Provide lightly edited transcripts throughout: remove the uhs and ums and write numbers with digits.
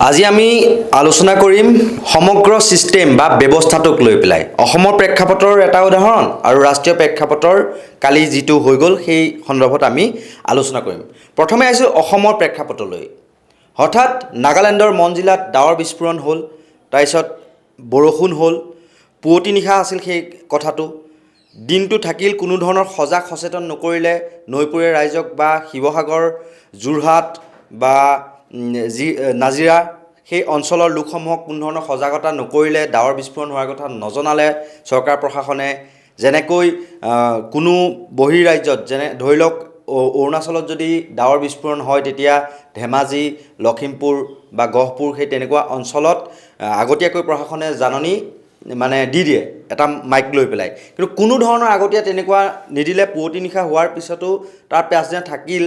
আজি আমি আলোচনা কৰিম সমগ্ৰ সিস্টেম বা ব্যৱস্থাটোক লৈ পেলাই অসমৰ প্ৰেক্ষাপটৰ এটা উদাহৰণ আৰু ৰাষ্ট্ৰীয় প্ৰেক্ষাপটৰ কালি যেটো হৈ গল সেই সন্দৰ্ভত আমি আলোচনা কৰিম। প্ৰথমে আইছো অসমৰ প্ৰেক্ষাপটলৈ। হঠাৎ নাগালেণ্ডৰ মন জিলাত ডাৱৰ বিস্ফোৰণ হ'ল, তাৰপিছত বৰষুণ হ'ল, পুৱতি নিশা আছিল সেই কথাটো। দিনটো থাকিল কোনো ধৰণৰ সজাগ সচেতন নকৰিলে নৈপৰীয়া ৰাইজক বা শিৱসাগৰ, যোৰহাট বা নাজিৰা সেই অঞ্চলৰ লোকসমূহক কোনো ধৰণৰ সজাগতা নকৰিলে, ডাৱৰ বিস্ফোৰণ হোৱাৰ কথা নজনালে চৰকাৰ প্ৰশাসনে। যেনেকৈ কোনো বহিৰ ৰাজ্যত যেনে ধৰি লওক অৰুণাচলত যদি ডাৱৰ বিস্ফোৰণ হয় তেতিয়া ধেমাজি, লখিমপুৰ বা গহপুৰ সেই তেনেকুৱা অঞ্চলত আগতীয়াকৈ প্ৰশাসনে জাননী দি দিয়ে এটা মাইক লৈ পেলাই। কিন্তু কোনো ধৰণৰ আগতীয়া তেনেকুৱা নিদিলে, পুৱতি নিশা হোৱাৰ পিছতো তাৰ পাছদিনা থাকিল।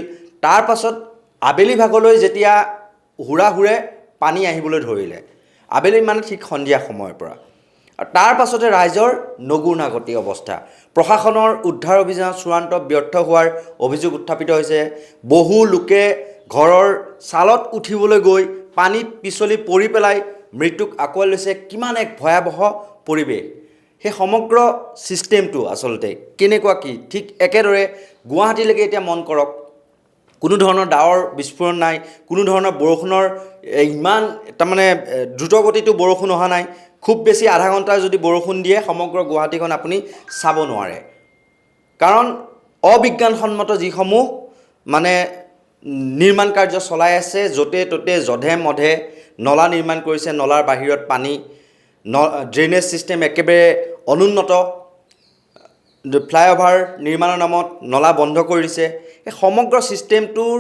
তাৰ পাছত আবেলি ভাগলৈ যেতিয়া হুৰাহুৰে পানী আহিবলৈ ধৰিলে, আবেলি ঠিক সন্ধিয়া সময়ৰ পৰা, আৰু তাৰ পাছতে ৰাইজৰ নগুৰ নাগতি অৱস্থা। প্ৰশাসনৰ উদ্ধাৰ অভিযান চূড়ান্ত ব্যৰ্থ হোৱাৰ অভিযোগ উত্থাপিত হৈছে। বহু লোকে ঘৰৰ ছালত উঠিবলৈ গৈ পানীত পিছলি পৰি পেলাই মৃত্যুক আঁকোৱালি লৈছে। কিমান এক ভয়াৱহ পৰিৱেশ। সেই সমগ্ৰ সিস্টেমটো আচলতে কেনেকুৱা কি, ঠিক একেদৰে গুৱাহাটীলৈকে এতিয়া মন কৰক, কোনো ধৰণৰ ডাৱৰ বিস্ফোৰণ নাই, কোনো ধৰণৰ বৰষুণৰ ইমান দ্ৰুতগতিটো বৰষুণ অহা নাই। খুব বেছি আধা ঘণ্টা যদি বৰষুণ দিয়ে সমগ্ৰ গুৱাহাটীখন আপুনি চাব নোৱাৰে। কাৰণ অবিজ্ঞানসন্মত যিসমূহ নিৰ্মাণ কাৰ্য চলাই আছে, য'তে ত'তে জধে মধে নলা নিৰ্মাণ কৰিছে, নলাৰ বাহিৰত পানী, ড্ৰেইনেজ ছিষ্টেম একেবাৰে অনুন্নত, ফ্লাইঅভাৰ নিৰ্মাণৰ নামত নলা বন্ধ কৰি দিছে। এই সমগ্ৰ ছিষ্টেমটোৰ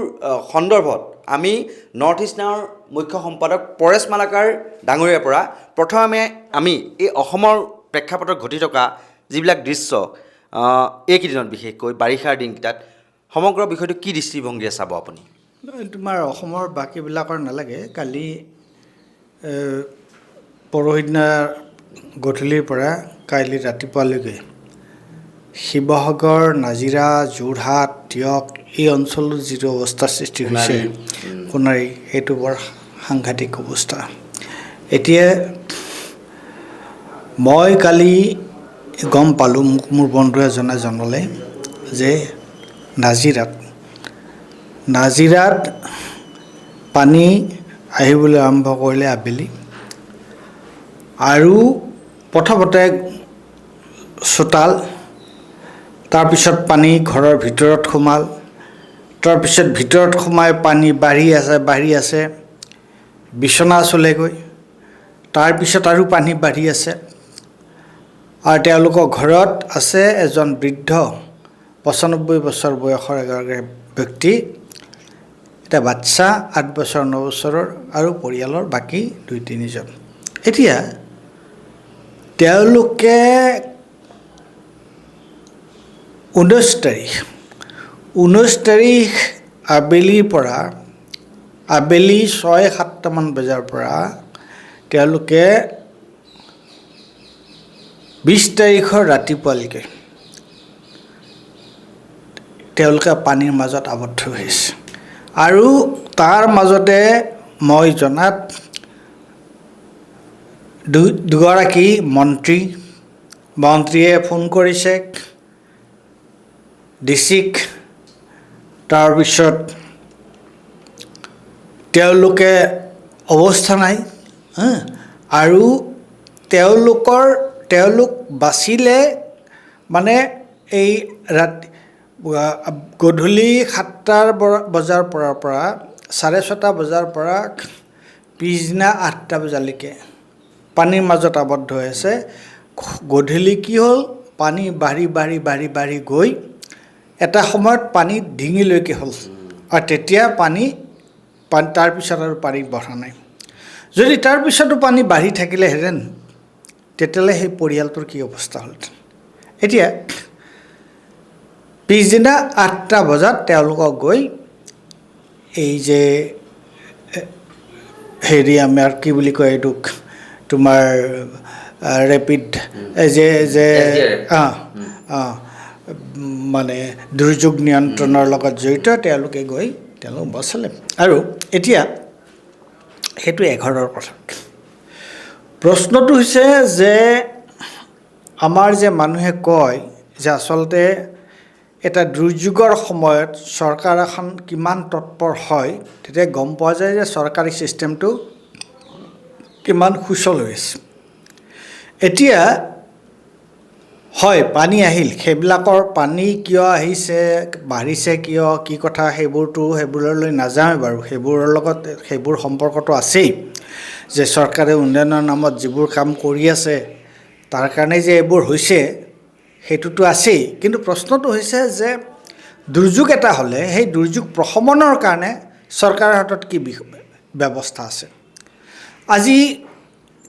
সন্দৰ্ভত আমি নৰ্থ ইষ্ট নাওৰ মুখ্য সম্পাদক পৰেশ মালাকাৰ ডাঙৰীয়াৰ পৰা প্ৰথমে আমি এই অসমৰ প্ৰেক্ষাপটত ঘটি থকা যিবিলাক দৃশ্য এইকেইদিনত, বিশেষকৈ বাৰিষাৰ দিনকেইটাত সমগ্ৰ বিষয়টো কি দৃষ্টিভংগীৰে চাব আপুনি? তোমাৰ অসমৰ বাকীবিলাকৰ নালাগে, কালি পৰহিদিনা গধূলিৰ পৰা কাইলৈ ৰাতিপুৱালৈকে শিৱসাগৰ, নাজিৰা, যোৰহাট, দিয়ক এই অঞ্চলত যিটো অৱস্থাৰ সৃষ্টি হৈছে, সোণাৰী, সেইটো বৰ সাংঘাতিক অৱস্থা। এতিয়া মই কালি গম পালোঁ, মোক মোৰ বন্ধু এজনে জনালে যে নাজিৰাত পানী আহিবলৈ আৰম্ভ কৰিলে আবেলি, আৰু প্ৰথমতে চোতাল, তাৰপিছত পানী ঘৰৰ ভিতৰত সোমাল, তাৰপিছত ভিতৰত সোমাই পানী বাঢ়ি আছে, বিচনা চলেগৈ, তাৰপিছত আৰু পানী বাঢ়ি আছে। আৰু তেওঁলোকৰ ঘৰত আছে এজন বৃদ্ধ ৯৫ বছৰ বয়সৰ এগৰাকী ব্যক্তি, এটা বাচ্চা ৮ বছৰ ৯ বছৰৰ, আৰু পৰিয়ালৰ বাকী ২-৩জন। এতিয়া তেওঁলোকে ১৯ তাৰিখ আবেলি ৬-৭টামান বজাৰ পৰা তেওঁলোকে ২০ তাৰিখৰ ৰাতিপুৱালৈকে তেওঁলোকে পানীৰ মাজত আবদ্ধ হৈছে। আৰু তাৰ মাজতে মই জনাত দুগৰাকী মন্ত্ৰীয়ে ফোন কৰিছে ডিচিক, তাৰপিছত তেওঁলোকে অৱস্থা নাই, আৰু তেওঁলোক বাচিলে এই গধূলি ৭টা বজাৰ পৰা ৬:৩০ বজাৰ পৰা পিছদিনা ৮টা বজালৈকে পানীৰ মাজত আবদ্ধ হৈ আছে। গধূলি কি হ'ল, পানী বাঢ়ি গৈ এটা সময়ত পানী ডিঙিলৈকে হ'ল, আৰু তেতিয়া তাৰপিছত আৰু পানী বঢ়া নাই। যদি তাৰপিছতো পানী বাঢ়ি থাকিলেহেঁতেন তেতিয়াহ'লে সেই পৰিয়ালটোৰ কি অৱস্থা হ'লহেঁতেন। এতিয়া পিছদিনা ৮টা বজাত তেওঁলোকক গৈ এই যে আমাৰ কি বুলি কয় এইটোক, তোমাৰ ৰেপিড দুৰ্যোগ নিয়ন্ত্ৰণৰ লগত জড়িত তেওঁলোকে গৈ বচালে। আৰু এতিয়া সেইটো এঘৰৰ কথা। প্ৰশ্নটো হৈছে যে আমাৰ যে মানুহে কয় যে আচলতে এটা দুৰ্যোগৰ সময়ত চৰকাৰ এখন কিমান তৎপৰ হয়, তেতিয়া গম পোৱা যায় যে চৰকাৰী ছিষ্টেমটো কিমান সুচল হৈ আছে। এতিয়া হয় পানী আহিল, সেইবিলাকৰ পানী কিয় আহিছে, বাঢ়িছে কিয়, কি কথা সেইবোৰলৈ নাযাওঁ বাৰু, সেইবোৰ সম্পৰ্কটো আছেই, যে চৰকাৰে উন্নয়নৰ নামত যিবোৰ কাম কৰি আছে তাৰ কাৰণে যে এইবোৰ হৈছে সেইটোতো আছেই। কিন্তু প্ৰশ্নটো হৈছে যে দুৰ্যোগ এটা হ'লে সেই দুৰ্যোগ প্ৰশমনৰ কাৰণে চৰকাৰৰ হাতত কি ব্যৱস্থা আছে। আজি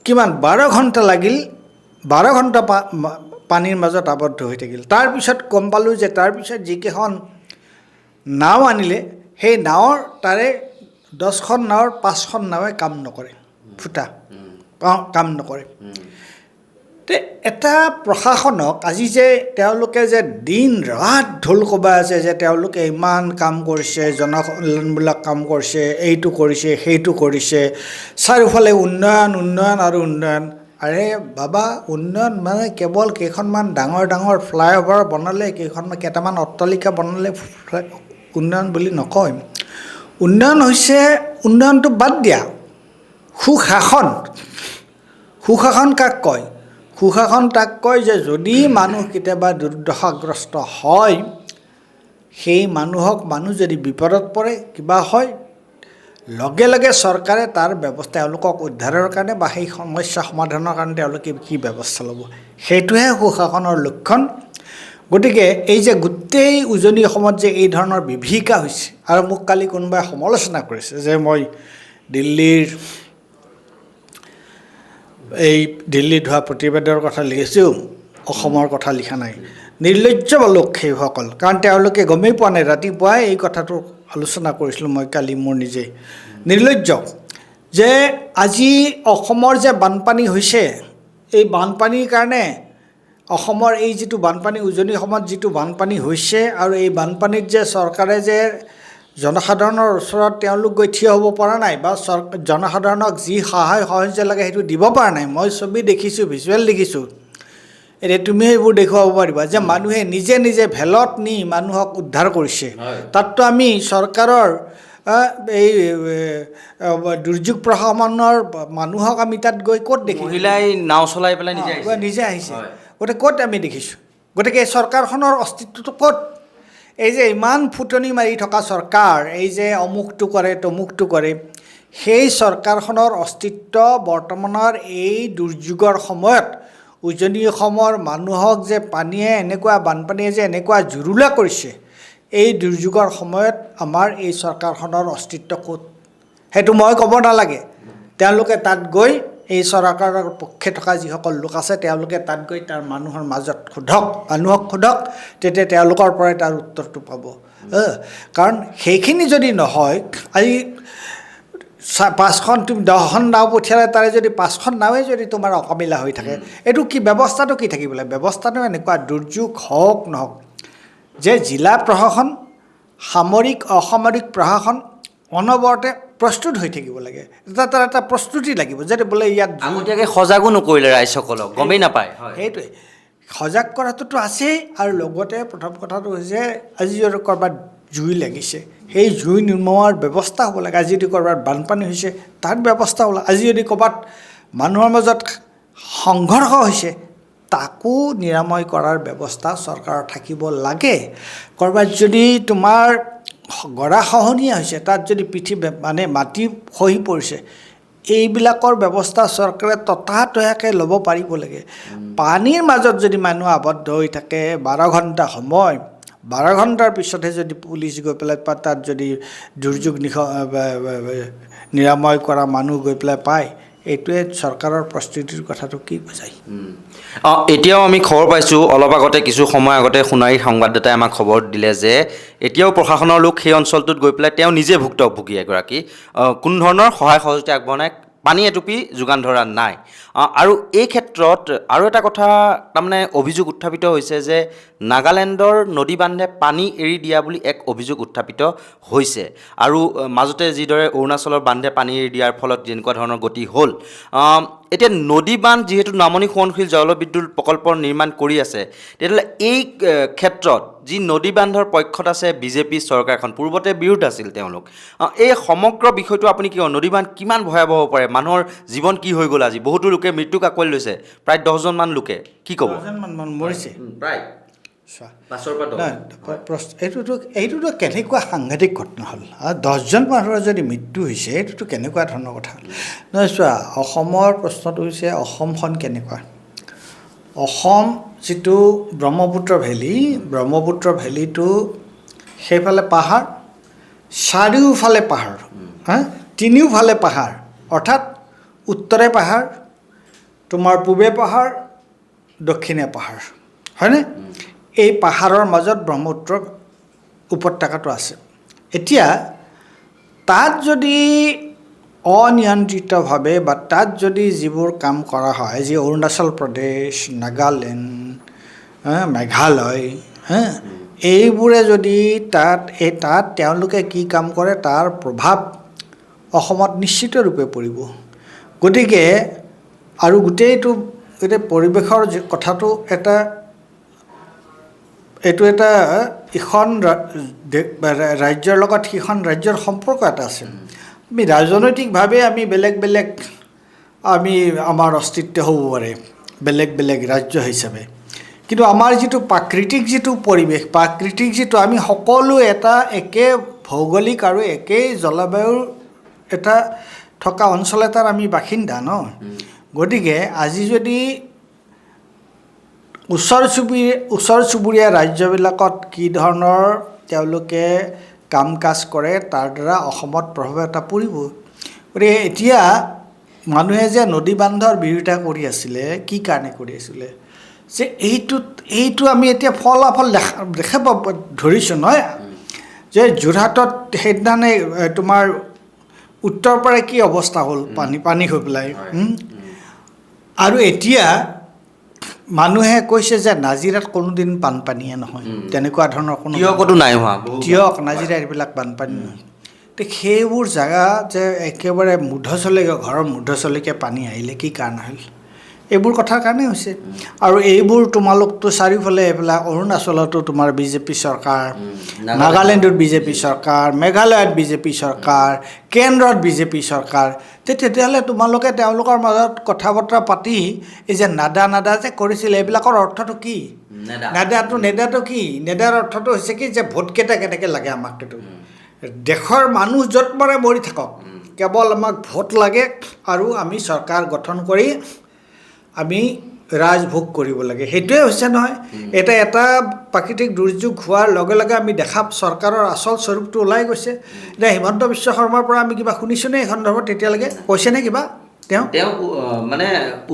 কিমান 12 ঘণ্টা লাগিল, 12 ঘণ্টা পানীৰ মাজত আবদ্ধ হৈ থাকিল। তাৰপিছত গম পালোঁ যে তাৰপিছত যিকেইখন নাও আনিলে সেই নাৱৰ তাৰে 10খন নাৱৰ 5খন নাৱে কাম নকৰে, ফুটা কাম নকৰে। এটা প্ৰশাসনক আজি যে তেওঁলোকে যে দিন ৰাত ঢোল কোবাই আছে যে তেওঁলোকে ইমান কাম কৰিছে, জনকল্যাণমূলক কাম কৰিছে, এইটো কৰিছে সেইটো কৰিছে, চাৰিওফালে উন্নয়ন উন্নয়ন আৰু উন্নয়ন। আৰে বাবা, উন্নয়ন মানে কেৱল কেইখনমান ডাঙৰ ডাঙৰ ফ্লাইঅভাৰ বনালে, কেইটামান অট্টালিকা বনালে উন্নয়ন বুলি নকয়। উন্নয়ন হৈছে, উন্নয়নটো বাদ দিয়া, সুশাসন। সুশাসন কাক কয়? সুশাসন তাক কয় যে যদি মানুহ কেতিয়াবা দুৰ্দশাগ্ৰস্ত হয়, সেই মানুহ যদি বিপদত পৰে, কিবা হয়, লগে লগে চৰকাৰে তাৰ তেওঁলোকক উদ্ধাৰৰ কাৰণে বা সেই সমস্যা সমাধানৰ কাৰণে তেওঁলোকে কি ব্যৱস্থা ল'ব, সেইটোহে সুশাসনৰ লক্ষণ। গতিকে এই যে গোটেই উজনি অসমত যে এই ধৰণৰ বিভীষিকা হৈছে, আৰু মোক কালি কোনোবাই সমালোচনা কৰিছে যে মই দিল্লীত হোৱা প্ৰতিবাদৰ কথা লিখিছোঁ, অসমৰ কথা লিখা নাই। নিৰ্লজ্জ লোক সেইসকল, কাৰণ তেওঁলোকে গমেই পোৱা নাই। ৰাতিপুৱাই এই কথাটো আলোচনা কৰিছিলোঁ মই কালি মোৰ নিজে। নিৰ্লজ্জ যে আজি অসমৰ যে বানপানী হৈছে, এই বানপানীৰ কাৰণে অসমৰ এই যিটো বানপানী, উজনি অসমত যিটো বানপানী হৈছে, আৰু এই বানপানীত যে চৰকাৰে যে জনসাধাৰণৰ ওচৰত তেওঁলোক গৈ থিয় হ'ব পৰা নাই, বা জনসাধাৰণক যি সহায় সহযোগ লাগে সেইটো দিব পৰা নাই। মই ছবি দেখিছোঁ, ভিজুৱেল দেখিছোঁ। এতিয়া তুমি সেইবোৰ দেখুৱাব পাৰিবা যে মানুহে নিজে নিজে ভেলত নি মানুহক উদ্ধাৰ কৰিছে। তাততো আমি চৰকাৰৰ এই দুৰ্যোগ প্ৰশমনৰ মানুহক আমি তাত গৈ ক'ত দেখিছোঁ? মহিলাই নাও চলাই পেলাই নিজে আহিছে। গতিকে ক'ত আমি দেখিছোঁ? গতিকে চৰকাৰখনৰ অস্তিত্বটো ক'ত? এই যে ইমান ফুটনি মাৰি থকা চৰকাৰ, এই যে অমুকটো কৰে তমুকটো কৰে, সেই চৰকাৰখনৰ অস্তিত্ব বৰ্তমানৰ এই দুৰ্যোগৰ সময়ত উজনি অসমৰ মানুহক যে বানপানীয়ে যে এনেকুৱা জুৰুলা কৰিছে, এই দুৰ্যোগৰ সময়ত আমাৰ এই চৰকাৰখনৰ অস্তিত্ব ক'ত? সেইটো মই ক'ব নালাগে। তেওঁলোকে তাত গৈ এই চৰকাৰৰ পক্ষে থকা যিসকল লোক আছে তেওঁলোকে তাত গৈ তাৰ মানুহৰ মাজত মানুহক সোধক, তেতিয়া তেওঁলোকৰ পৰাই তাৰ উত্তৰটো পাব। কাৰণ সেইখিনি যদি নহয়, আজি 5খন তুমি 10খন নাও পঠিয়ালে তাৰে যদি 5খন নাৱেই যদি তোমাৰ অকামিলা হৈ থাকে, এইটো কি ব্যৱস্থাটো কি থাকিব লাগে? ব্যৱস্থাটো এনেকুৱা, দুৰ্যোগ হওক নহওক, যে জিলা প্ৰশাসন, সামৰিক অসামৰিক প্ৰশাসন অনবৰতে প্ৰস্তুত হৈ থাকিব লাগে। তাৰ এটা প্ৰস্তুতি লাগিব, যাতে বোলে ইয়াত আগতীয়াকৈ সজাগো নকৰিলে ৰাইজসকলক, গমেই নাপায়। সেইটোৱে সজাগ কৰাটোতো আছেই, আৰু লগতে প্ৰথম কথাটো হৈছে আজি যদি ক'ৰবাত জুই লাগিছে, সেই জুই নুমুৱাৰ ব্যৱস্থা হ'ব লাগে। আজি যদি ক'ৰবাত বানপানী হৈছে তাৰ ব্যৱস্থা হ'ব লাগে। আজি যদি ক'ৰবাত মানুহৰ মাজত সংঘৰ্ষ হৈছে তাকো নিৰাময় কৰাৰ ব্যৱস্থা চৰকাৰৰ থাকিব লাগে। ক'ৰবাত যদি তোমাৰ গৰাখহনীয়া হৈছে, তাত যদি মাটি খহি পৰিছে, এইবিলাকৰ ব্যৱস্থা চৰকাৰে ততাতৈয়াকৈ ল'ব পাৰিব লাগে। পানীৰ মাজত যদি মানুহ আবদ্ধ হৈ থাকে 12 ঘণ্টা সময়, 12 ঘণ্টাৰ পিছতহে যদি পুলিচ গৈ পেলাই তাত যদি দুৰ্যোগ নিৰাময় কৰা মানুহ গৈ পেলাই পায়, এইটোৱে চৰকাৰৰ প্ৰস্তুতিৰ কথাটো কি বুজায়? এতিয়াও আমি খবৰ পাইছোঁ, অলপ আগতে কিছু সময় আগতে সোণাৰীৰ সংবাদদাতাই আমাক খবৰ দিলে যে এতিয়াও প্ৰশাসনৰ লোক সেই অঞ্চলটোত গৈ পেলাই তেওঁ নিজে ভুক্তভোগী এগৰাকী, কোনো ধৰণৰ সহায় সহযোগিতা আগবঢ়াই পানী এটুপি যোগান ধৰা নাই আৰু এই ক্ষেত্ৰত আৰু এটা কথা তাৰমানে অভিযোগ উত্থাপিত হৈছে যে নাগালেণ্ডৰ নদী বান্ধে পানী এৰি দিয়া বুলি এক অভিযোগ উত্থাপিত হৈছে আৰু মাজতে যিদৰে অৰুণাচলৰ বান্ধে পানী এৰি দিয়াৰ ফলত যেনেকুৱা ধৰণৰ গতি হ'ল এতিয়া নদী বান্ধ যিহেতু নামনি সোৱণশীল জলবিদ্যুৎ প্ৰকল্প নিৰ্মাণ কৰি আছে তেতিয়াহ'লে এই ক্ষেত্ৰত যি নদী বান্ধৰ পক্ষত আছে বিজেপি চৰকাৰখন পূৰ্বতে বিৰোধ আছিল তেওঁলোক এই সমগ্ৰ বিষয়টো আপুনি কি নদী বান্ধ কিমান ভয়াৱহ হ'ব পাৰে মানুহৰ জীৱন কি হৈ গ'ল আজি বহুতো লোকে মৃত্যুক আঁকোৱালি লৈছে প্ৰায় 10জনমান লোকে কি ক'ব মৰিছে প্ৰায় এইটোতো কেনেকুৱা সাংঘাতিক ঘটনা হ'ল 10জন মানুহৰ যদি মৃত্যু হৈছে এইটোতো কেনেকুৱা ধৰণৰ কথা নহয় চোৱা অসমৰ প্ৰশ্নটো হৈছে অসমখন কেনেকুৱা অসম যিটো ব্ৰহ্মপুত্ৰ ভেলীটো সেইফালে পাহাৰ চাৰিওফালে পাহাৰ তিনিওফালে পাহাৰ অৰ্থাৎ উত্তৰে পাহাৰ তোমাৰ পূবে পাহাৰ দক্ষিণে পাহাৰ হয়নে এই পাহাৰৰ মাজত ব্ৰহ্মপুত্ৰ উপত্যকাটো আছে এতিয়া তাত যদি অনিয়ন্ত্ৰিতভাৱে বা তাত যদি যিবোৰ কাম কৰা হয় যি অৰুণাচল প্ৰদেশ নাগালেণ্ড মেঘালয় এইবোৰে যদি তাত তেওঁলোকে কি কাম কৰে তাৰ প্ৰভাৱ অসমত নিশ্চিত ৰূপে পৰিব গতিকে আৰু গোটেই পৰিৱেশৰ কথাটো এইটো এটা ইখন ৰাজ্যৰ লগত সিখন ৰাজ্যৰ সম্পৰ্ক এটা আছে আমি ৰাজনৈতিকভাৱে আমি বেলেগ আমাৰ অস্তিত্ব হ'ব পাৰে বেলেগ ৰাজ্য হিচাপে কিন্তু আমাৰ যিটো প্ৰাকৃতিক যিটো পৰিৱেশ যিটো আমি সকলো এটা একে ভৌগোলিক আৰু একেই জলবায়ুৰ এটা থকা অঞ্চল এটাৰ আমি বাসিন্দা ন গতিকে আজি যদি ওচৰ চুবুৰীয়া ৰাজ্যবিলাকত কি ধৰণৰ তেওঁলোকে কাম কাজ কৰে তাৰ দ্বাৰা অসমত প্ৰভাৱ এটা পৰিব গতিকে এতিয়া মানুহে যে নদী বান্ধৰ বিৰোধিতা কৰি আছিলে কি কাৰণে কৰি আছিলে যে এইটো আমি এতিয়া ফলাফল দেখা পাব ধৰিছোঁ নহয় যে যোৰহাটত সেইদিনানে তোমাৰ উত্তৰ পাৰে কি অৱস্থা হ'ল পানী হৈ পেলাই আৰু এতিয়া মানুহে কৈছে যে নাজিৰাত কোনোদিন বানপানীয়ে নহয় তেনেকুৱা ধৰণৰ কোনো নাই হোৱা নাজিৰা এইবিলাক বানপানী নহয় তো সেইবোৰ জেগা যে একেবাৰে ঘৰৰ মূধচলৈকে পানী আহিলে কি কাৰণ আহিল এইবোৰ কথাৰ কাৰণে হৈছে আৰু এইবোৰ তোমালোকতো চাৰিওফালে এইবিলাক অৰুণাচলতো তোমাৰ বিজেপি চৰকাৰ নাগালেণ্ডত বিজেপি চৰকাৰ মেঘালয়ত বিজেপি চৰকাৰ কেন্দ্ৰত বিজেপি চৰকাৰ তেতিয়াহ'লে তোমালোকে তেওঁলোকৰ মাজত কথা বতৰা পাতি এই যে নাদা যে কৰিছিলে এইবিলাকৰ অৰ্থটো কি নেদাটো কি নেদাৰ অৰ্থটো হৈছে কি যে ভোটকেইটা কেনেকৈ লাগে আমাক দেশৰ মানুহ য'ত মৰে মৰি থাকক কেৱল আমাক ভোট লাগে আৰু আমি চৰকাৰ গঠন কৰি আমি ৰাজভোগ কৰিব লাগে সেইটোৱে হৈছে নহয় এটা প্ৰাকৃতিক দুৰ্যোগ হোৱাৰ লগে লগে আমি দেখা চৰকাৰৰ আচল স্বৰূপটো ওলাই গৈছে এতিয়া হিমন্ত বিশ্ব শৰ্মাৰ পৰা আমি কিবা শুনিছোঁনে এই সন্দৰ্ভত তেতিয়ালৈকে কৈছেনে কিবা তেওঁ মানে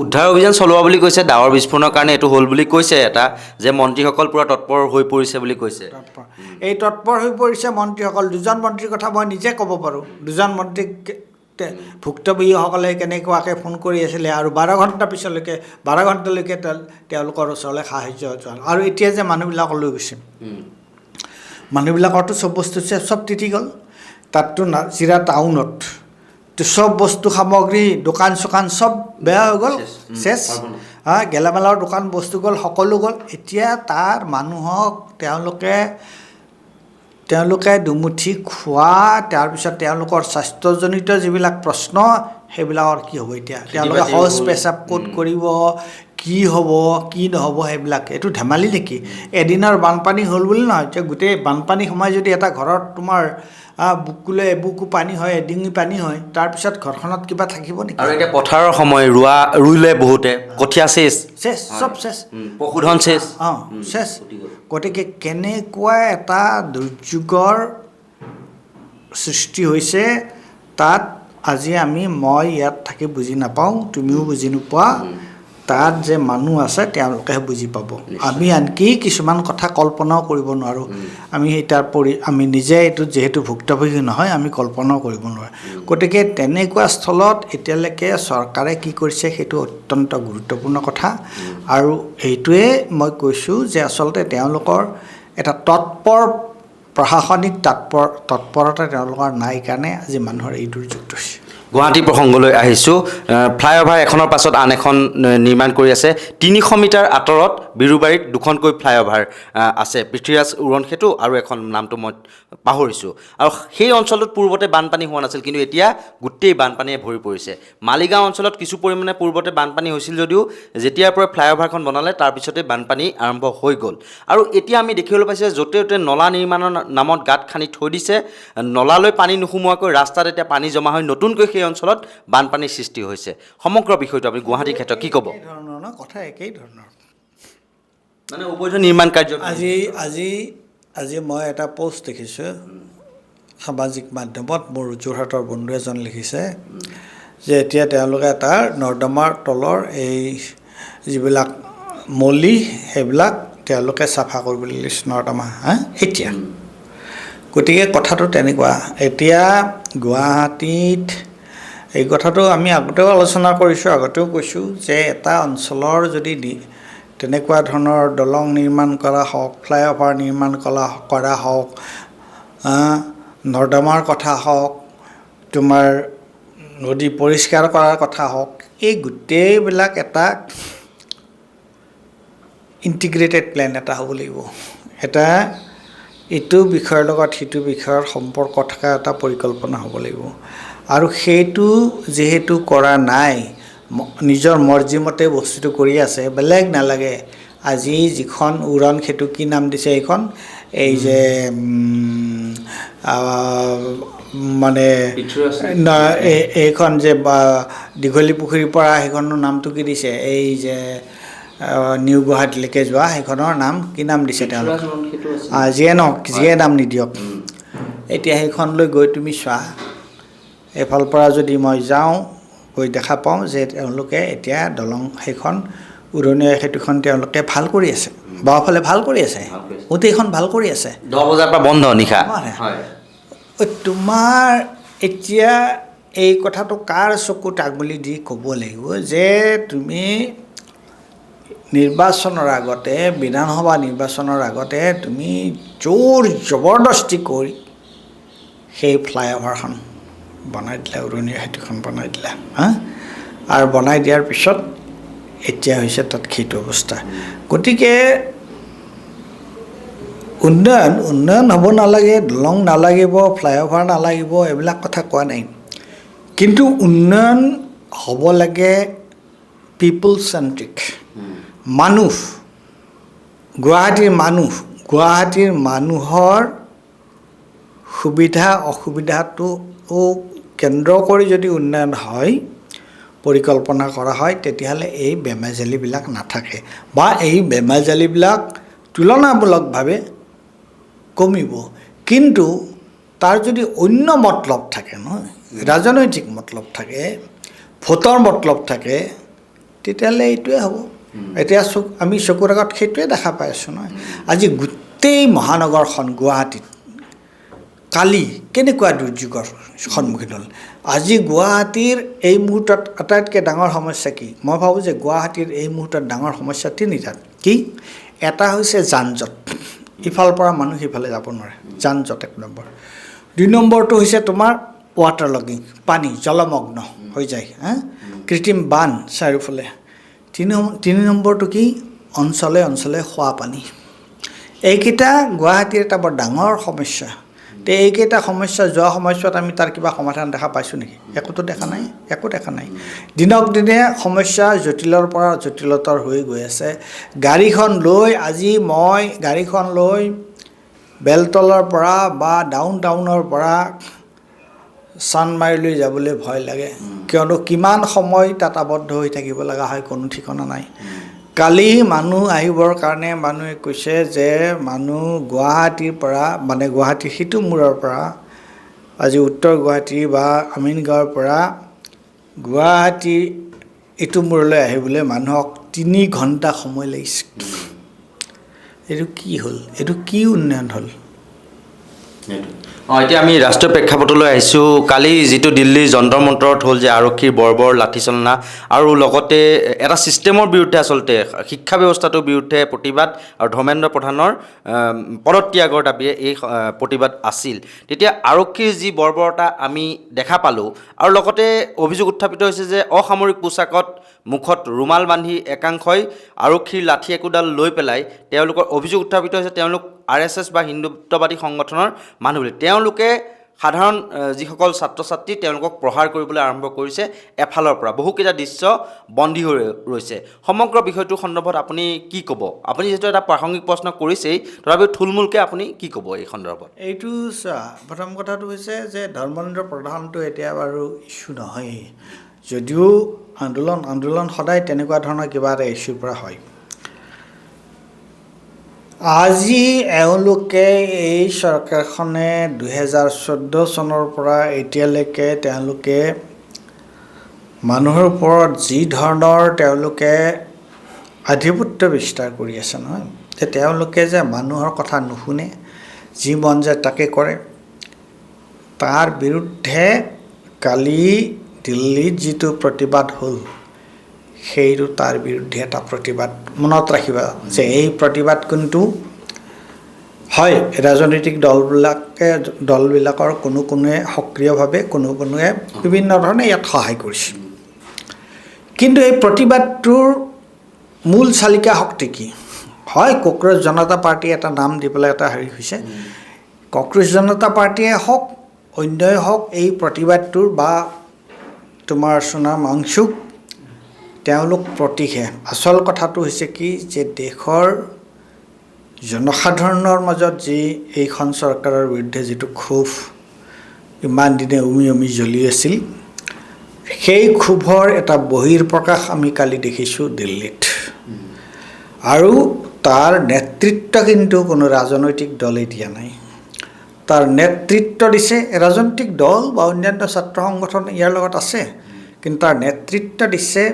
উদ্ধাৰ অভিযান চলোৱা বুলি কৈছে ডাৱৰ বিস্ফোৰণৰ কাৰণে এইটো হ'ল বুলি কৈছে এটা যে মন্ত্ৰীসকল পূৰা তৎপৰ হৈ পৰিছে বুলি কৈছে এই তৎপৰ হৈ পৰিছে মন্ত্ৰীসকল দুজন মন্ত্ৰীৰ কথা মই নিজে ক'ব পাৰোঁ দুজন মন্ত্ৰীক ভুক্তভোগীসকলে কেনেকুৱাকৈ ফোন কৰি আছিলে আৰু 12 ঘণ্টালৈকে তেওঁলোকৰ ওচৰলৈ সাহাৰ্য আৰু এতিয়া যে মানুহবিলাকক লৈ গৈছে মানুহবিলাকৰতো চব বস্তু চব তিতি গ'ল তাততো নাজিৰা টাউনত চব বস্তু সামগ্ৰী দোকান চোকান চব বেয়া হৈ গ'ল চেচ গেলামালৰ দোকান বস্তু গ'ল সকলো গ'ল এতিয়া তাৰ মানুহক তেওঁলোকে দুমুঠি খোৱা তাৰপিছত তেওঁলোকৰ স্বাস্থ্যজনিত যিবিলাক প্ৰশ্ন সেইবিলাকৰ কি হ'ব এতিয়া তেওঁলোকে শৌচ পেচাব ক'ত কৰিব কি হ'ব কি নহ'ব সেইবিলাক এইটো ধেমালি নেকি এদিনৰ বানপানী হ'ল বুলি নহয় এতিয়া গোটেই বানপানী সময় যদি এটা ঘৰত তোমাৰ বুকুলে এবুকু পানী হয় এডিঙি পানী হয় তাৰপিছত ঘৰখনত কিবা থাকিব নেকি আৰু এতিয়া পথাৰৰ সময় ৰুলে বহুতে কঠীয়া চেচ চব চেচ পশুধন চেচ চেচ গতিকে কেনেকুৱা এটা দুৰ্যোগৰ সৃষ্টি হৈছে তাত আজি মই ইয়াত থাকি বুজি নাপাওঁ তুমিও বুজি নোপোৱা তাত যে মানুহ আছে তেওঁলোকেহে বুজি পাব। আমি আনকি কিছুমান কথা কল্পনাও কৰিব নোৱাৰোঁ। আমি আমি নিজে এইটো যিহেতু ভুক্তভোগী নহয়, আমি কল্পনাও কৰিব নোৱাৰোঁ। গতিকে তেনেকুৱা স্থলত এতিয়ালৈকে চৰকাৰে কি কৰিছে সেইটো অত্যন্ত গুৰুত্বপূৰ্ণ কথা। আৰু এইটোৱে মই কৈছোঁ যে আচলতে তেওঁলোকৰ এটা প্ৰশাসনিক তৎপৰতা তেওঁলোকৰ নাই কাৰণে আজি মানুহৰ এই দুৰ্যোগটো হৈছে। গুৱাহাটী প্ৰসংগলৈ আহিছোঁ। ফ্লাইঅভাৰ এখনৰ পাছত আন এখন নিৰ্মাণ কৰি আছে। 300 মিটাৰ আঁতৰত বিৰুবাৰীত দুখনকৈ ফ্লাইঅভাৰ আছে, পৃথ্বীৰাজ উৰণ সেতু আৰু এখন নামটো মই পাহৰিছোঁ। আৰু সেই অঞ্চলটোত পূৰ্বতে বানপানী হোৱা নাছিল, কিন্তু এতিয়া গোটেই বানপানীয়ে ভৰি পৰিছে। মালিগাঁও অঞ্চলত কিছু পৰিমাণে পূৰ্বতে বানপানী হৈছিল যদিও যেতিয়াৰ পৰা ফ্লাইঅভাৰখন বনালে তাৰপিছতে বানপানী আৰম্ভ হৈ গ'ল। আৰু এতিয়া আমি দেখিবলৈ পাইছোঁ যে য'তে ত'তে নলা নিৰ্মাণৰ নামত গাঁত খান্দি থৈ দিছে। নলালৈ পানী নোসোমোৱাকৈ ৰাস্তাত এতিয়া পানী জমা হৈ নতুনকৈ সেই অঞ্চলত বানপানীৰ সৃষ্টি হৈছে। সমগ্ৰ বিষয়টো আপুনি গুৱাহাটীৰ ক্ষেত্ৰত কি ক'ব? কথা একেই ধৰণৰ, মানে অবৈধ নিৰ্মাণ কাৰ্য। আজি মই এটা পোষ্ট দেখিছোঁ সামাজিক মাধ্যমত, মোৰ যোৰহাটৰ বন্ধু এজন লিখিছে যে এতিয়া তেওঁলোকে তাৰ নৰ্দমাৰ তলৰ এই যিবিলাক মলি সেইবিলাক তেওঁলোকে চাফা কৰিবলৈ লৈছে নৰ্দমা এতিয়া। গতিকে কথাটো তেনেকুৱা। এতিয়া গুৱাহাটীত এই কথাটো আমি আগতেও আলোচনা কৰিছোঁ, আগতেও কৈছোঁ যে এটা অঞ্চলৰ যদি তেনেকুৱা ধৰণৰ দলং নিৰ্মাণ কৰা হওক, ফ্লাইঅভাৰ নিৰ্মাণ কৰা হওক, নৰ্দমাৰ কথা হওক, তোমাৰ নদী পৰিষ্কাৰ কৰাৰ কথা হওক, এই গোটেইবিলাক এটা ইণ্টিগ্ৰেটেড প্লেন এটা হ'ব লাগিব। এটা ইটো বিষয়ৰ লগত সিটো বিষয়ৰ সম্পৰ্ক থকা এটা পৰিকল্পনা হ'ব লাগিব। আৰু সেইটো যিহেতু কৰা নাই, নিজৰ মৰ্জিমতে বস্তুটো কৰি আছে, বেলেগ নালাগে। আজি যিখন উৰণ সেতু কি নাম দিছে এইখন, এই যে মানে এইখন যে দীঘলী পুখুৰীৰ পৰা সেইখনৰ নামটো কি দিছে, এই যে নিউ গুৱাহাটীলৈকে যোৱা সেইখনৰ নাম কি নাম দিছে তেওঁলোকে? যিয়ে নহওক, যিয়ে নাম নিদিয়ক, এতিয়া সেইখনলৈ গৈ তুমি চোৱা, এইফালৰ পৰা যদি মই যাওঁ গৈ দেখা পাওঁ যে তেওঁলোকে এতিয়া দলং সেইখন উৰণীয়া সেতুখন তেওঁলোকে ভাল কৰি আছে, বাওঁফালে ভাল কৰি আছে, গোটেইখন ভাল কৰি আছে। 10 বজাৰ পৰা বন্ধ নিশা। তোমাৰ এতিয়া এই কথাটো কাৰ চকুত আঙুলি দি ক'ব লাগিব যে তুমি নিৰ্বাচনৰ আগতে, বিধানসভা নিৰ্বাচনৰ আগতে তুমি জোৰ জবৰদস্তি কৰি সেই ফ্লাইঅভাৰখন বনাই দিলা, উৰণীয়া সেতুখন বনাই দিলা আৰু বনাই দিয়াৰ পিছত এতিয়া হৈছে তাত সেইটো অৱস্থা। গতিকে উন্নয়ন হ'ব নালাগে, দলং নালাগিব, ফ্লাইঅভাৰ নালাগিব, এইবিলাক কথা কোৱা নাই। কিন্তু উন্নয়ন হ'ব লাগে পিপল চেণ্ট্ৰিক, গুৱাহাটীৰ মানুহৰ সুবিধা অসুবিধাটো কেন্দ্ৰ কৰি যদি উন্নয়ন হয়, পৰিকল্পনা কৰা হয়, তেতিয়াহ'লে এই বেমেজালিবিলাক নাথাকে বা এই বেমেজালিবিলাক তুলনামূলকভাৱে কমিব। কিন্তু তাৰ যদি অন্য মতলব থাকে নহয়, ৰাজনৈতিক মতলব থাকে, ভোটৰ মতলব থাকে, তেতিয়াহ'লে এইটোৱে হ'ব। এতিয়া আমি চকুৰ আগত সেইটোৱে দেখা পাই আছোঁ নহয়। আজি গোটেই মহানগৰখন গুৱাহাটীত কালি কেনেকুৱা দুৰ্যোগৰ সন্মুখীন হ'ল। আজি গুৱাহাটীৰ এই মুহূৰ্তত আটাইতকৈ ডাঙৰ সমস্যা কি? মই ভাবোঁ যে গুৱাহাটীৰ এই মুহূৰ্তত ডাঙৰ সমস্যা তিনিটা। কি? এটা হৈছে যান জঁট, ইফালৰ পৰা মানুহ সিফালে যাব নোৱাৰে, যান জঁট 1 নম্বৰ। 2 নম্বৰটো হৈছে তোমাৰ ৱাটাৰ লগিং, পানী জলমগ্ন হৈ যায়, কৃত্ৰিম বান চাৰিওফালে। 3 নম্বৰটো কি? অঞ্চলে অঞ্চলে খোৱা পানী। এইকেইটা গুৱাহাটীৰ এটা বৰ ডাঙৰ সমস্যা। এইকেইটা সমস্যা যোৱা সময়ছোৱাত আমি তাৰ কিবা সমাধান দেখা পাইছোঁ নেকি? একো দেখা নাই। দিনক দিনে সমস্যা জটিলৰ পৰা জটিলতৰ হৈ গৈ আছে। আজি মই গাড়ীখন লৈ বেলতলৰ পৰা বা ডাউন টাউনৰ পৰা চানমাৰীলৈ যাবলৈ ভয় লাগে, কিয়নো কিমান সময় তাত আবদ্ধ হৈ থাকিব লগা হয় কোনো ঠিকনা নাই। কালি মানুহ আহিবৰ কাৰণে মানুহে কৈছে যে মানুহ গুৱাহাটীৰ পৰা, মানে গুৱাহাটীৰ সিটো মূৰৰ পৰা, আজি উত্তৰ গুৱাহাটী বা আমিনগাঁৱৰ পৰা গুৱাহাটী ইটো মূৰলৈ আহিবলৈ মানুহক 3 ঘণ্টা সময় লাগিছে এইটো কি হ'ল এইটো কি উন্নয়ন হ'ল এতিয়া আমি ৰাষ্ট্ৰীয় প্ৰেক্ষাপটলৈ আহিছোঁ কালি যিটো দিল্লীৰ যন্তৰ মন্তৰত হ'ল যে আৰক্ষীৰ বৰ্বৰ লাঠিচালনা আৰু লগতে এটা ছিষ্টেমৰ বিৰুদ্ধে আচলতে শিক্ষা ব্যৱস্থাটোৰ বিৰুদ্ধে প্ৰতিবাদ আৰু ধৰ্মেন্দ্ৰ প্ৰধানৰ পদত্যাগৰ দাবীয়ে এই প্ৰতিবাদ আছিল তেতিয়া আৰক্ষীৰ যি বৰ্বৰতা আমি দেখা পালোঁ আৰু লগতে অভিযোগ উত্থাপিত হৈছে যে অসামৰিক পোছাকত মুখত ৰুমাল বান্ধি একাংশই আৰক্ষীৰ লাঠি একোডাল লৈ পেলাই তেওঁলোকৰ অভিযোগ উত্থাপিত হৈছে তেওঁলোক RSS বা হিন্দুত্ববাদী সংগঠনৰ মানুহ বুলি তেওঁলোকে সাধাৰণ যিসকল ছাত্ৰ ছাত্ৰী তেওঁলোকক প্ৰহাৰ কৰিবলৈ আৰম্ভ কৰিছে এফালৰ পৰা বহুকেইটা দৃশ্য বন্দী হৈ ৰৈছে সমগ্ৰ বিষয়টোৰ সন্দৰ্ভত আপুনি কি ক'ব আপুনি যেটো এটা প্ৰাসংগিক প্ৰশ্ন কৰিছেই তথাপিও থুলমূলকৈ আপুনি কি ক'ব এই সন্দৰ্ভত এইটো প্ৰথম কথাটো হৈছে যে ধৰ্মেন্দ্ৰ প্ৰধানটো এতিয়া বাৰু ইছ্যু নহয় যদিও আন্দোলন সদায় তেনেকুৱা ধৰণৰ কিবা এটা ইছ্যুৰ পৰা হয় আজি এওঁলোকে এই চৰকাৰখনে 2014 চনৰ পৰা এতিয়ালৈকে তেওঁলোকে মানুহৰ ওপৰত যি ধৰণৰ তেওঁলোকে আধিপত্য বিস্তাৰ কৰি আছে নহয় যে তেওঁলোকে যে মানুহৰ কথা নুশুনে যি মন যায় তাকে কৰে তাৰ বিৰুদ্ধে কালি দিল্লীত যিটো প্ৰতিবাদ হ'ল সেইটো তাৰ বিৰুদ্ধে এটা প্ৰতিবাদ মনত ৰাখিবা যে এই প্ৰতিবাদ কিন্তু হয় ৰাজনৈতিক দলবিলাকৰ কোনোৱে সক্ৰিয়ভাৱে কোনোৱে বিভিন্ন ধৰণে ইয়াত সহায় কৰিছে কিন্তু এই প্ৰতিবাদটোৰ মূল চালিকা শক্তি কি হয় কক্ৰোচ জনতা পাৰ্টি এটা নাম দি পেলাই এটা হেৰি হৈছে কক্ৰোচ জনতা পাৰ্টিয়ে হওক অন্যই হওক এই প্ৰতিবাদটোৰ বা তোমাৰ সোণাম অংশুক তেওঁলোক প্ৰতীকহে আচল কথাটো হৈছে কি যে দেশৰ জনসাধাৰণৰ মাজত যি এইখন চৰকাৰৰ বিৰুদ্ধে যিটো ক্ষোভ ইমান দিনে উমি জ্বলি আছিল সেই ক্ষোভৰ এটা বহিৰ্প্ৰকাশ আমি কালি দেখিছোঁ দিল্লীত আৰু তাৰ নেতৃত্ব কিন্তু কোনো ৰাজনৈতিক দলে দিয়া নাই তাৰ নেতৃত্ব দিছে ৰাজনৈতিক দল বা অন্যান্য ছাত্ৰ সংগঠন ইয়াৰ লগত আছে কিন্তু তাৰ নেতৃত্ব দিছে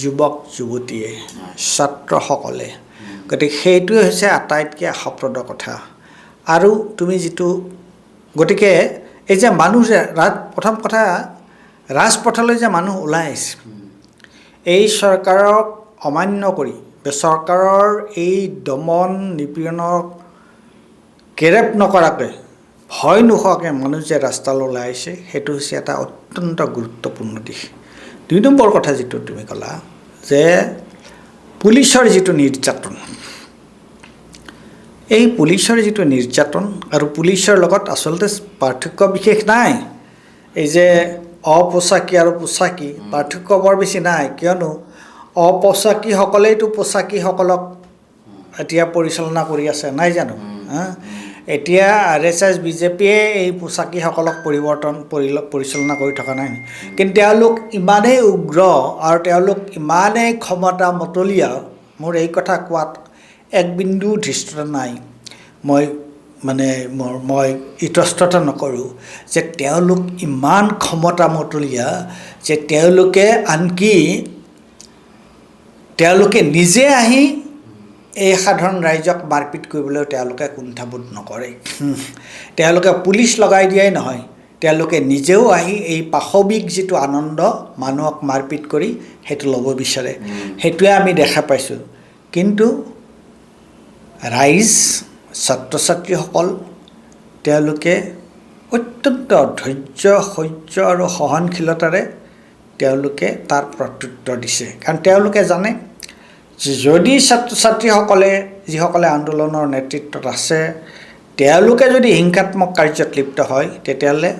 যুৱক যুৱতীয়ে ছাত্ৰসকলে গতিকে সেইটোৱে হৈছে আটাইতকৈ আশাপ্ৰদ কথা আৰু তুমি যিটো গতিকে এই যে মানুহ যে প্ৰথম কথা ৰাজপথলৈ যে মানুহ ওলাই আহিছে এই চৰকাৰক অমান্য কৰি চৰকাৰৰ এই দমন নিপীড়নক কেৰেপ নকৰাকৈ ভয় নোখোৱাকৈ মানুহ যে ৰাস্তালৈ ওলাই আহিছে সেইটো হৈছে এটা অত্যন্ত গুৰুত্বপূৰ্ণ দিশ 2 নম্বৰ কথা যিটো তুমি ক'লা যে পুলিচৰ যিটো নিৰ্যাতন এই পুলিচৰ যিটো নিৰ্যাতন আৰু পুলিচৰ লগত আচলতে পাৰ্থক্য বিশেষ নাই এই যে অপোচাকী আৰু পোচাকী পাৰ্থক্য বৰ বেছি নাই কিয়নো অপোচাকীসকলেইতো পোচাকীসকলক এতিয়া পৰিচালনা কৰি আছে নাই জানো এতিয়া RSS বিজেপিয়ে এই পোচাকীসকলক পৰিচালনা কৰি থকা নাই কিন্তু তেওঁলোক ইমানেই উগ্ৰ আৰু তেওঁলোক ইমানেই ক্ষমতা মতলীয়া মোৰ এই কথা কোৱাত এক বিন্দু ধৃষ্টতা নাই মই ইতস্ততা নকৰোঁ যে তেওঁলোক ইমান ক্ষমতা মতলীয়া যে তেওঁলোকে নিজে আহি এই সাধাৰণ ৰাইজক মাৰপিট কৰিবলৈ তেওঁলোকে কুণ্ঠাবোধ নকৰে তেওঁলোকে পুলিচ লগাই দিয়াই নহয় তেওঁলোকে নিজেও আহি এই পাশবিক যিটো আনন্দ মানুহক মাৰপিট কৰি সেইটো ল'ব বিচাৰে সেইটোৱে আমি দেখা পাইছোঁ কিন্তু ৰাইজ ছাত্ৰ ছাত্ৰীসকল তেওঁলোকে অত্যন্ত ধৈৰ্য সহ্য আৰু সহনশীলতাৰে তেওঁলোকে তাৰ প্ৰত্যুত্তৰ দিছে কাৰণ তেওঁলোকে জানে যদি ছাত্ৰ ছাত্ৰীসকলে যিসকলে আন্দোলনৰ নেতৃত্বত আছে তেওঁলোকে যদি হিংসাত্মক কাৰ্যত লিপ্ত হয় তেতিয়াহ'লে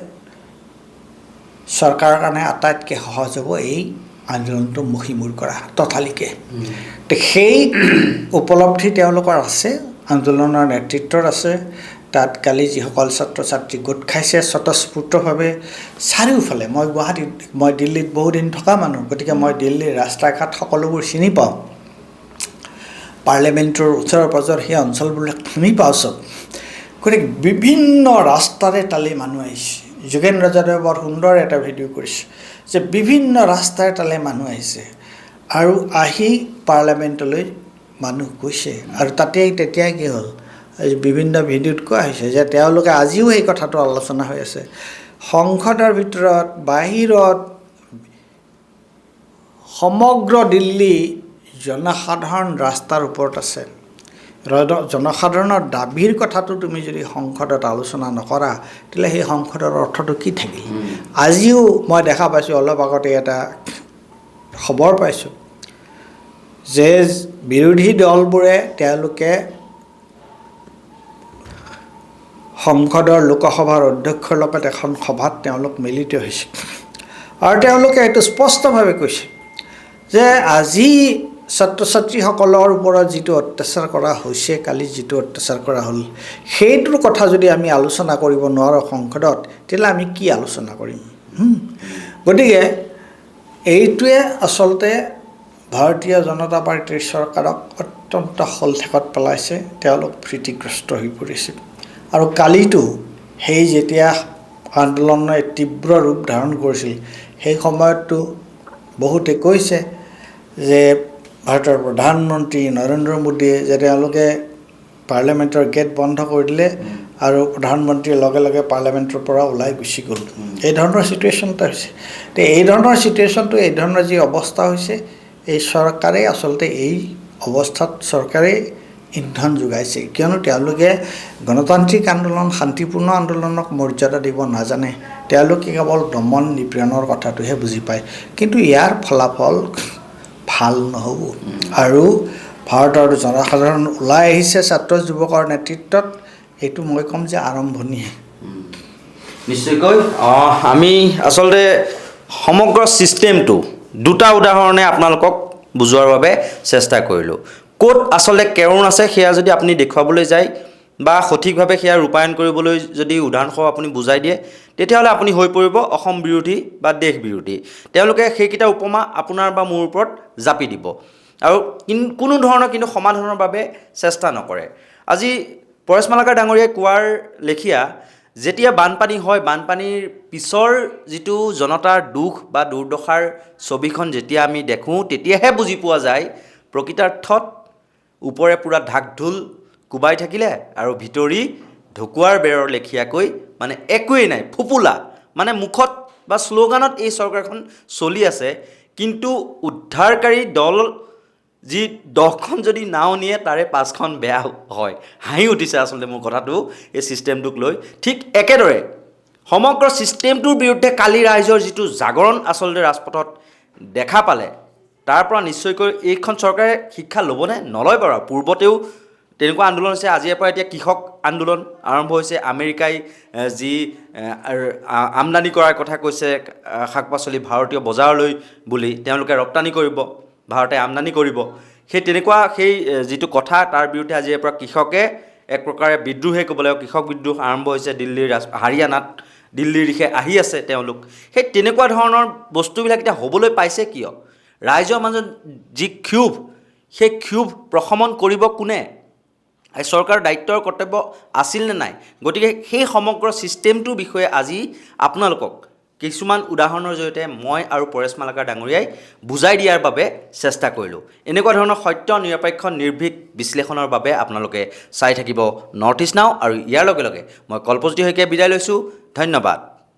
চৰকাৰৰ কাৰণে আটাইতকৈ সহজ হ'ব এই আন্দোলনটো মষিমূৰ কৰা তথালিকে সেই উপলব্ধি তেওঁলোকৰ আছে আন্দোলনৰ নেতৃত্বত আছে তাত কালি যিসকল ছাত্ৰ ছাত্ৰী গোট খাইছে স্বতঃস্ফূৰ্তভাৱে চাৰিওফালে মই দিল্লীত বহুদিন থকা মানুহ গতিকে মই দিল্লীৰ ৰাস্তা ঘাট সকলোবোৰ চিনি পাওঁ পাৰ্লিয়ামেণ্টৰ ওচৰৰ পাজৰ সেই অঞ্চলবিলাক চিনি পাওঁ চব গতিকে বিভিন্ন ৰাস্তাৰে তালে মানুহ আহিছে যোগেন্দ্ৰ যাদৱে বৰ সুন্দৰ এটা ভিডিঅ' কৰিছে যে বিভিন্ন ৰাস্তাৰে তালে মানুহ আহিছে আৰু আহি পাৰ্লামেণ্টলৈ মানুহ গৈছে আৰু তেতিয়া কি হ'ল বিভিন্ন ভিডিঅ'ত কোৱা হৈছে যে তেওঁলোকে আজিও এই কথাটো আলোচনা হৈ আছে সংসদৰ ভিতৰত বাহিৰত সমগ্ৰ দিল্লী জনসাধাৰণ ৰাস্তাৰ ওপৰত আছে জনসাধাৰণৰ দাবীৰ কথাটো তুমি যদি সংসদত আলোচনা নকৰা তেতিয়াহ'লে সেই সংসদৰ অৰ্থটো কি থাকিল আজিও মই দেখা পাইছোঁ অলপ আগতে এটা খবৰ পাইছোঁ যে বিৰোধী দলবোৰে তেওঁলোকে সংসদৰ লোকসভাৰ অধ্যক্ষৰ লগত এখন সভাত তেওঁলোক মিলিত হৈছে আৰু তেওঁলোকে এইটো স্পষ্টভাৱে কৈছে যে আজি ছাত্ৰ ছাত্ৰীসকলৰ ওপৰত যিটো অত্যাচাৰ কৰা হৈছে কালি যিটো অত্যাচাৰ কৰা হ'ল সেইটোৰ কথা যদি আমি আলোচনা কৰিব নোৱাৰোঁ সংসদত তেতিয়াহ'লে আমি কি আলোচনা কৰিম গতিকে এইটোৱে আচলতে ভাৰতীয় জনতা পাৰ্টীৰ চৰকাৰক অত্যন্ত শলঠেকত পেলাইছে তেওঁলোক ভীতিগ্ৰস্ত হৈ পৰিছে আৰু কালিতো সেই যেতিয়া আন্দোলনে তীব্ৰ ৰূপ ধাৰণ কৰিছিল সেই সময়ততো বহুতে কৈছে যে ভাৰতৰ প্ৰধানমন্ত্ৰী নৰেন্দ্ৰ মোদীয়ে যে তেওঁলোকে পাৰ্লামেণ্টৰ গেট বন্ধ কৰি দিলে আৰু প্ৰধানমন্ত্ৰীয়ে লগে লগে পাৰ্লামেণ্টৰ পৰা ওলাই গুচি গ'ল এই ধৰণৰ চিটুৱেশ্যন এটা হৈছে তো এই ধৰণৰ চিটুৱেশ্যনটো এই ধৰণৰ যি অৱস্থা হৈছে এই চৰকাৰে আচলতে এই অৱস্থাত চৰকাৰে ইন্ধন যোগাইছে কিয়নো তেওঁলোকে গণতান্ত্ৰিক আন্দোলন শান্তিপূৰ্ণ আন্দোলনক মৰ্যাদা দিব নাজানে তেওঁলোকে কেৱল দমন নিপীড়নৰ কথাটোহে বুজি পায় কিন্তু ইয়াৰ ফলাফল ভাল নহ'ব আৰু ভাৰতৰ জনসাধাৰণ ওলাই আহিছে ছাত্ৰ যুৱকৰ নেতৃত্বত এইটো মই ক'ম যে আৰম্ভণিহে নিশ্চয়কৈ আমি আচলতে সমগ্ৰ ছিষ্টেমটো দুটা উদাহৰণে আপোনালোকক বুজোৱাৰ বাবে চেষ্টা কৰিলোঁ ক'ত আচলতে কেৰুণ আছে সেয়া যদি আপুনি দেখুৱাবলৈ যায় বা সঠিকভাৱে সেয়া ৰূপায়ণ কৰিবলৈ যদি উদাহৰণসহ আপুনি বুজাই দিয়ে তেতিয়াহ'লে আপুনি হৈ পৰিব অসম বিৰোধী বা দেশ বিৰোধী তেওঁলোকে সেইকেইটা উপমা আপোনাৰ বা মোৰ ওপৰত জাপি দিব আৰু কোনো ধৰণৰ কিন্তু সমাধানৰ বাবে চেষ্টা নকৰে আজি পৰেশ মালাকাৰ ডাঙৰীয়াই কোৱাৰ লেখীয়া যেতিয়া বানপানী হয় বানপানীৰ পিছৰ যিটো জনতাৰ দুখ বা দুৰ্দশাৰ ছবিখন যেতিয়া আমি দেখোঁ তেতিয়াহে বুজি পোৱা যায় প্ৰকৃতাৰ্থত ওপৰে পূৰা ঢাক ঢোল কোবাই থাকিলে আৰু ভিতৰি ঢকুৱাৰ বেৰৰ লেখীয়াকৈ মানে একোৱেই নাই ফুপুলা মানে মুখত বা শ্লোগানত এই চৰকাৰখন চলি আছে কিন্তু উদ্ধাৰকাৰী দল যি 10খন যদি নাও নিয়ে তাৰে 5খন বেয়া হয় হাঁহি উঠিছে আচলতে মোৰ কথাটো এই ছিষ্টেমটোক লৈ ঠিক একেদৰে সমগ্ৰ ছিষ্টেমটোৰ বিৰুদ্ধে কালি ৰাইজৰ যিটো জাগৰণ আচলতে ৰাজপথত দেখা পালে তাৰ পৰা নিশ্চয়কৈ এইখন চৰকাৰে শিক্ষা ল'বনে নলয় বাৰু পূৰ্বতেও তেনেকুৱা আন্দোলন হৈছে আজিৰ পৰা এতিয়া কৃষক আন্দোলন আৰম্ভ হৈছে আমেৰিকাই যি আমদানি কৰাৰ কথা কৈছে শাক পাচলি ভাৰতীয় বজাৰলৈ বুলি তেওঁলোকে ৰপ্তানি কৰিব ভাৰতে আমদানি কৰিব সেই তেনেকুৱা সেই যিটো কথা তাৰ বিৰুদ্ধে আজিৰ পৰা কৃষকে এক প্ৰকাৰে বিদ্ৰোহে ক'ব লাগিব কৃষক বিদ্ৰোহ আৰম্ভ হৈছে দিল্লীৰ হাৰিয়ানাত দিল্লীৰ দিশে আহি আছে তেওঁলোক সেই তেনেকুৱা ধৰণৰ বস্তুবিলাক এতিয়া হ'বলৈ পাইছে কিয় ৰাইজৰ মাজত যি ক্ষোভ সেই ক্ষোভ প্ৰশমন কৰিব কোনে এই চৰকাৰৰ দায়িত্বৰ কৰ্তব্য আছিল নে নাই গতিকে সেই সমগ্ৰ ছিষ্টেমটোৰ বিষয়ে আজি আপোনালোকক কিছুমান উদাহৰণৰ জৰিয়তে মই আৰু পৰেশ মালাকাৰ ডাঙৰীয়াই বুজাই দিয়াৰ বাবে চেষ্টা কৰিলোঁ এনেকুৱা ধৰণৰ সত্য নিৰপেক্ষ নিৰ্ভীক বিশ্লেষণৰ বাবে আপোনালোকে চাই থাকিব নৰ্থ ইষ্ট নাও আৰু ইয়াৰ লগে লগে মই কল্পজ্যোতি শইকীয়াই বিদায় লৈছোঁ ধন্যবাদ